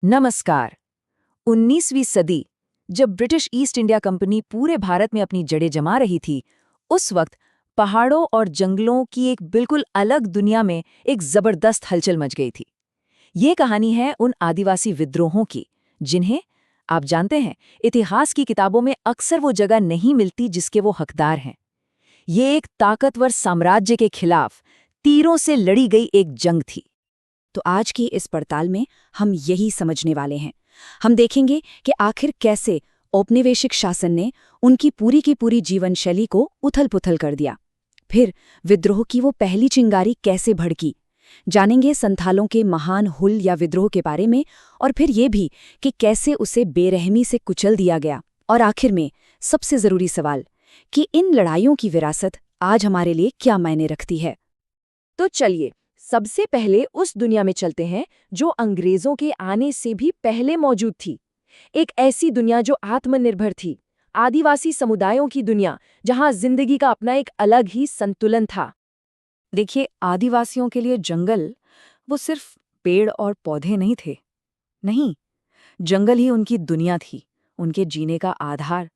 नमस्कार। 19वीं सदी, जब ब्रिटिश ईस्ट इंडिया कंपनी पूरे भारत में अपनी जड़ें जमा रही थी, उस वक्त पहाड़ों और जंगलों की एक बिल्कुल अलग दुनिया में एक जबरदस्त हलचल मच गई थी। ये कहानी है उन आदिवासी विद्रोहों की, जिन्हें आप जानते हैं, इतिहास की किताबों में अक्सर वो जगह नहीं मिलती जिसके वो हकदार हैं। ये एक ताकतवर साम्राज्य के खिलाफ तीरों से लड़ी गई एक जंग थी। तो आज की इस पड़ताल में हम यही समझने वाले हैं। हम देखेंगे कि आखिर कैसे औपनिवेशिक शासन ने उनकी पूरी की पूरी जीवन शैली को उथल-पुथल कर दिया। फिर विद्रोह की वो पहली चिंगारी कैसे भड़की। जानेंगे संथालों के महान हुल या विद्रोह के बारे में, और फिर ये भी कि कैसे उसे बेरहमी से कुचल दिया गया। और आखिर में सबसे जरूरी सवाल कि इन लड़ाइयों की विरासत आज हमारे लिए क्या मायने रखती है। तो चलिए, सबसे पहले उस दुनिया में चलते हैं जो अंग्रेजों के आने से भी पहले मौजूद थी। एक ऐसी दुनिया जो आत्मनिर्भर थी, आदिवासी समुदायों की दुनिया, जहां जिंदगी का अपना एक अलग ही संतुलन था। देखिए, आदिवासियों के लिए जंगल वो सिर्फ पेड़ और पौधे नहीं थे। नहीं, जंगल ही उनकी दुनिया थी, उनके जीने का आधार।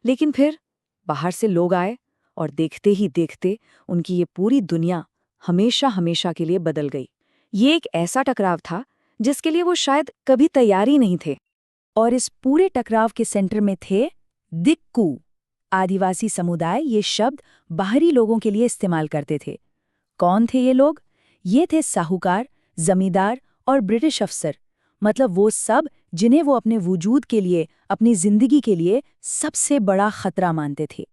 लेकिन फिर बाहर से लोग आए और देखते ही देखते उनकी ये पूरी दुनिया हमेशा हमेशा के लिए बदल गई। ये एक ऐसा टकराव था जिसके लिए वो शायद कभी तैयार ही नहीं थे। और इस पूरे टकराव के सेंटर में थे दिक्कू। आदिवासी समुदाय ये शब्द बाहरी लोगों के लिए इस्तेमाल करते थे। कौन थे ये लोग? ये थे साहूकार, जमींदार और ब्रिटिश अफसर। मतलब वो सब जिन्हें वो अपने वजूद के लिए, अपनी जिंदगी के लिए सबसे बड़ा खतरा मानते थे।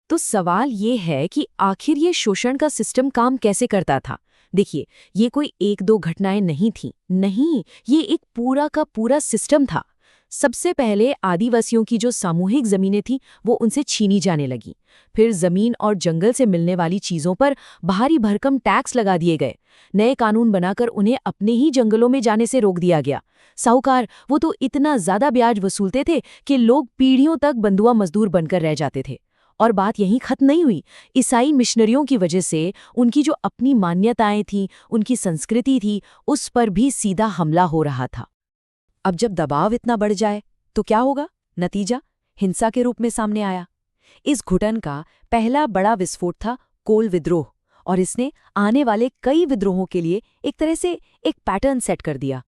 तो सवाल ये है कि आखिर ये शोषण का सिस्टम काम कैसे करता था। देखिए, ये कोई एक दो घटनाएं नहीं थीं। नहीं, ये एक पूरा का पूरा सिस्टम था। सबसे पहले आदिवासियों की जो सामूहिक जमीनें थीं, वो उनसे छीनी जाने लगी। फिर जमीन और जंगल से मिलने वाली चीजों पर भारी भरकम टैक्स लगा दिए गए। नए कानून बनाकर उन्हें अपने ही जंगलों में जाने से रोक दिया गया। साहूकार वो तो इतना ज्यादा ब्याज वसूलते थे कि लोग पीढ़ियों तक बंधुआ मजदूर बनकर रह जाते थे। और बात यहीं खत्म नहीं हुई। ईसाई मिशनरियों की वजह से उनकी जो अपनी मान्यताएं थीं, उनकी संस्कृति थी, उस पर भी सीधा हमला हो रहा था। अब जब दबाव इतना बढ़ जाए तो क्या होगा? नतीजा हिंसा के रूप में सामने आया। इस घुटन का पहला बड़ा विस्फोट था कोल विद्रोह, और इसने आने वाले कई विद्रोहों के लिए एक तरह से एक पैटर्न सेट कर दिया।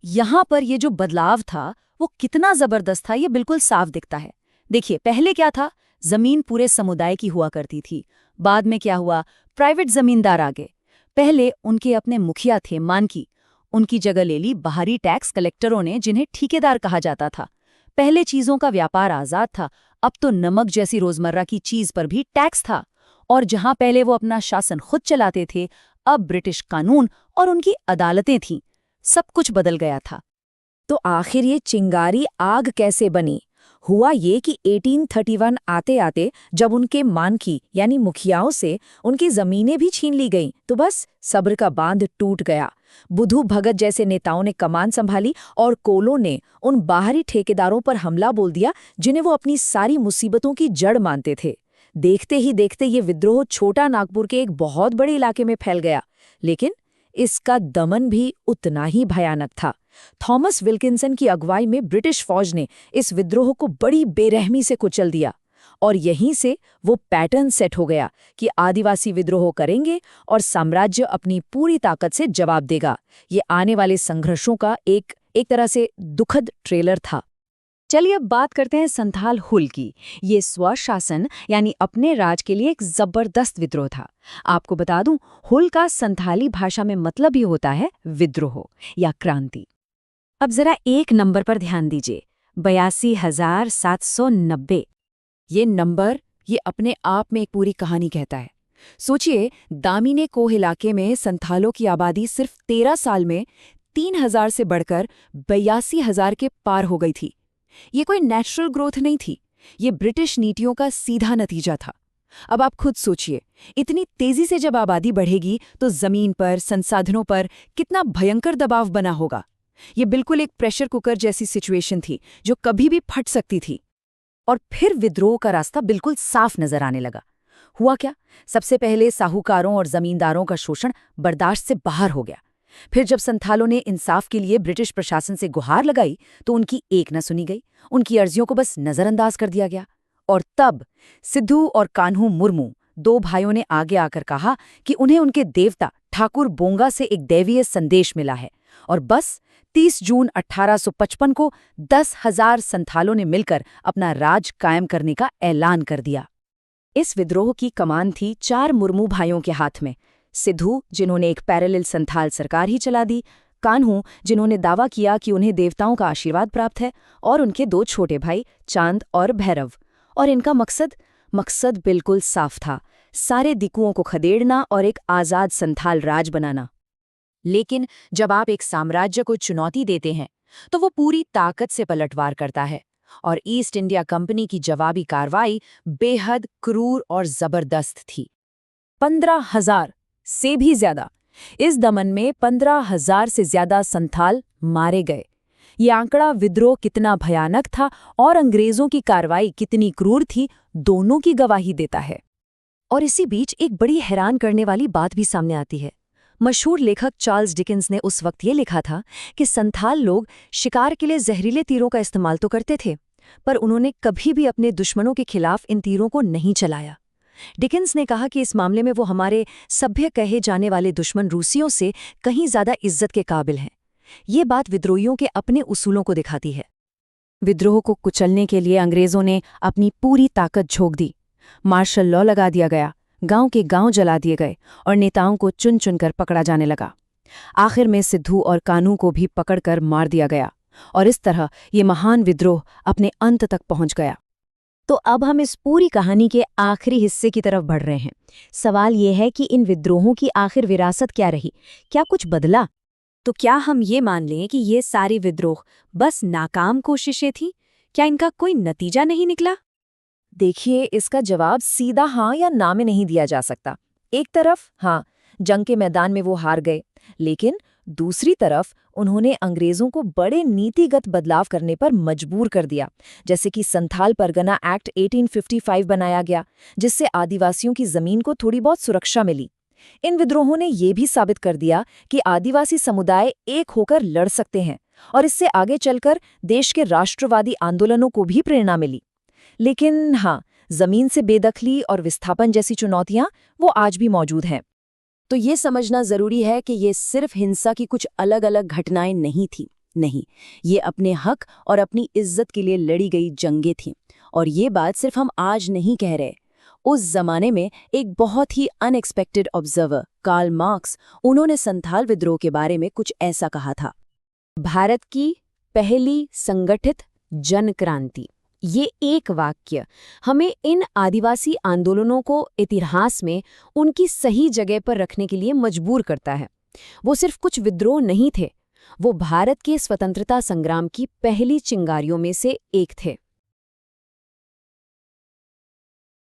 यहां पर ये जो बदलाव था वो कितना जबरदस्त था, ये बिल्कुल साफ दिखता है। देखिए, पहले क्या था? जमीन पूरे समुदाय की हुआ करती थी। बाद में क्या हुआ? प्राइवेट जमींदार आ गए। पहले उनके अपने मुखिया थे, मानकी। उनकी जगह ले ली बाहरी टैक्स कलेक्टरों ने, जिन्हें ठेकेदार कहा जाता था। पहले चीजों का व्यापार आजाद था, अब तो नमक जैसी रोजमर्रा की चीज पर भी टैक्स था। और जहां पहले वो अपना शासन खुद चलाते थे, अब ब्रिटिश कानून और उनकी अदालतें थीं। सब कुछ बदल गया था। तो आखिर ये चिंगारी आग कैसे बनी? हुआ ये कि 1831 आते आते जब उनके मानकी यानी मुखियाओं से उनकी जमीनें भी छीन ली गईं, तो बस सब्र का बांध टूट गया। बुधू भगत जैसे नेताओं ने कमान संभाली और कोलों ने उन बाहरी ठेकेदारों पर हमला बोल दिया, जिन्हें वो अपनी सारी मुसीबतों की जड़ मानते थे। देखते ही देखते ये विद्रोह छोटा नागपुर के एक बहुत बड़े इलाके में फैल गया। लेकिन इसका दमन भी उतना ही भयानक था। थॉमस विल्किंसन की अगुवाई में ब्रिटिश फौज ने इस विद्रोह को बड़ी बेरहमी से कुचल दिया। और यहीं से वो पैटर्न सेट हो गया कि आदिवासी विद्रोह करेंगे और साम्राज्य अपनी पूरी ताकत से जवाब देगा। ये आने वाले संघर्षों का एक तरह से दुखद ट्रेलर था। चलिए अब बात करते हैं संथाल हुल की। ये स्वशासन यानी अपने राज के लिए एक जबरदस्त विद्रोह था। आपको बता दूं, हुल का संथाली भाषा में मतलब ही होता है विद्रोह या क्रांति। अब जरा एक नंबर पर ध्यान दीजिए, 82,790। ये नंबर ये अपने आप में एक पूरी कहानी कहता है। सोचिए, दामिने कोह इलाके में संथालों की आबादी सिर्फ 13 साल में 3,000 से बढ़कर 82,000 के पार हो गई थी। ये कोई नेचुरल ग्रोथ नहीं थी, ये ब्रिटिश नीतियों का सीधा नतीजा था। अब आप खुद सोचिए, इतनी तेजी से जब आबादी बढ़ेगी तो जमीन पर, संसाधनों पर कितना भयंकर दबाव बना होगा। ये बिल्कुल एक प्रेशर कुकर जैसी सिचुएशन थी जो कभी भी फट सकती थी। और फिर विद्रोह का रास्ता बिल्कुल साफ नजर आने लगा। हुआ क्या? सबसे पहले साहूकारों और जमींदारों का शोषण बर्दाश्त से बाहर हो गया। फिर जब संथालों ने इंसाफ के लिए ब्रिटिश प्रशासन से गुहार लगाई तो उनकी एक न सुनी गई, उनकी अर्जियों को बस नजरअंदाज कर दिया गया। और तब सिद्धू और कान्हू मुर्मू, दो भाइयों ने आगे आकर कहा कि उन्हें उनके देवता ठाकुर बोंगा से एक दैवीय संदेश मिला है, और बस 30 जून 1855 को 10,000 संथालों ने मिलकर अपना राज कायम करने का ऐलान कर दिया। इस विद्रोह की कमान थी 4 मुर्मू भाइयों के हाथ में। सिद्धू, जिन्होंने एक पैरेलल संथाल सरकार ही चला दी, कान्हू, जिन्होंने दावा किया कि उन्हें देवताओं का आशीर्वाद प्राप्त है, और उनके 2 छोटे भाई चांद और भैरव। और इनका मकसद बिल्कुल साफ था, सारे दिकुओं को खदेड़ना और एक आज़ाद संथाल राज बनाना। लेकिन जब आप एक साम्राज्य को चुनौती देते हैं तो वो पूरी ताकत से पलटवार करता है, और ईस्ट इंडिया कंपनी की जवाबी कार्रवाई बेहद क्रूर और जबरदस्त थी। 15,000 से भी ज्यादा। इस दमन में 15,000 से ज्यादा संथाल मारे गए। ये आंकड़ा विद्रोह कितना भयानक था और अंग्रेजों की कार्रवाई कितनी क्रूर थी, दोनों की गवाही देता है। और इसी बीच एक बड़ी हैरान करने वाली बात भी सामने आती है। मशहूर लेखक चार्ल्स डिकेंस ने उस वक्त ये लिखा था कि संथाल लोग शिकार के लिए जहरीले तीरों का इस्तेमाल तो करते थे, पर उन्होंने कभी भी अपने दुश्मनों के खिलाफ इन तीरों को नहीं चलाया। डिकेंस ने कहा कि इस मामले में वो हमारे सभ्य कहे जाने वाले दुश्मन रूसियों से कहीं ज्यादा इज्जत के काबिल हैं। ये बात विद्रोहियों के अपने उसूलों को दिखाती है। विद्रोह को कुचलने के लिए अंग्रेजों ने अपनी पूरी ताकत झोंक दी। मार्शल लॉ लगा दिया गया, गांव के गांव जला दिए गए और नेताओं को चुन चुनकर पकड़ा जाने लगा। आखिर में सिद्धू और कान्हू को भी पकड़कर मार दिया गया, और इस तरह ये महान विद्रोह अपने अंत तक पहुंच गया। तो अब हम इस पूरी कहानी के आखिरी हिस्से की तरफ बढ़ रहे हैं। सवाल ये है कि इन विद्रोहों की आखिर विरासत क्या रही? क्या कुछ बदला? तो क्या हम ये मान लें कि ये सारी विद्रोह बस नाकाम कोशिशें थीं? क्या इनका कोई नतीजा नहीं निकला? देखिए, इसका जवाब सीधा हाँ या ना में नहीं दिया जा सकता। एक तरफ हाँ, जंग के मैदान में वो हार गए, लेकिन दूसरी तरफ उन्होंने अंग्रेजों को बड़े नीतिगत बदलाव करने पर मजबूर कर दिया, जैसे कि संथाल परगना एक्ट 1855 बनाया गया, जिससे आदिवासियों की जमीन को थोड़ी बहुत सुरक्षा मिली। इन विद्रोहों ने ये भी साबित कर दिया कि आदिवासी समुदाय एक होकर लड़ सकते हैं, और इससे आगे चलकर देश के राष्ट्रवादी आंदोलनों को भी प्रेरणा मिली। लेकिन हाँ, जमीन से बेदखली और विस्थापन जैसी चुनौतियां वो आज भी मौजूद हैं। तो ये समझना जरूरी है कि ये सिर्फ हिंसा की कुछ अलग अलग घटनाएं नहीं थीं। नहीं, ये अपने हक और अपनी इज्जत के लिए लड़ी गई जंगें थीं। और ये बात सिर्फ हम आज नहीं कह रहे। उस जमाने में एक बहुत ही अनएक्सपेक्टेड ऑब्जर्वर कार्ल मार्क्स, उन्होंने संथाल विद्रोह के बारे में कुछ ऐसा कहा था। भारत की पहली संगठित जन क्रांति। ये एक वाक्य हमें इन आदिवासी आंदोलनों को इतिहास में उनकी सही जगह पर रखने के लिए मजबूर करता है। वो सिर्फ कुछ विद्रोह नहीं थे, वो भारत के स्वतंत्रता संग्राम की पहली चिंगारियों में से एक थे।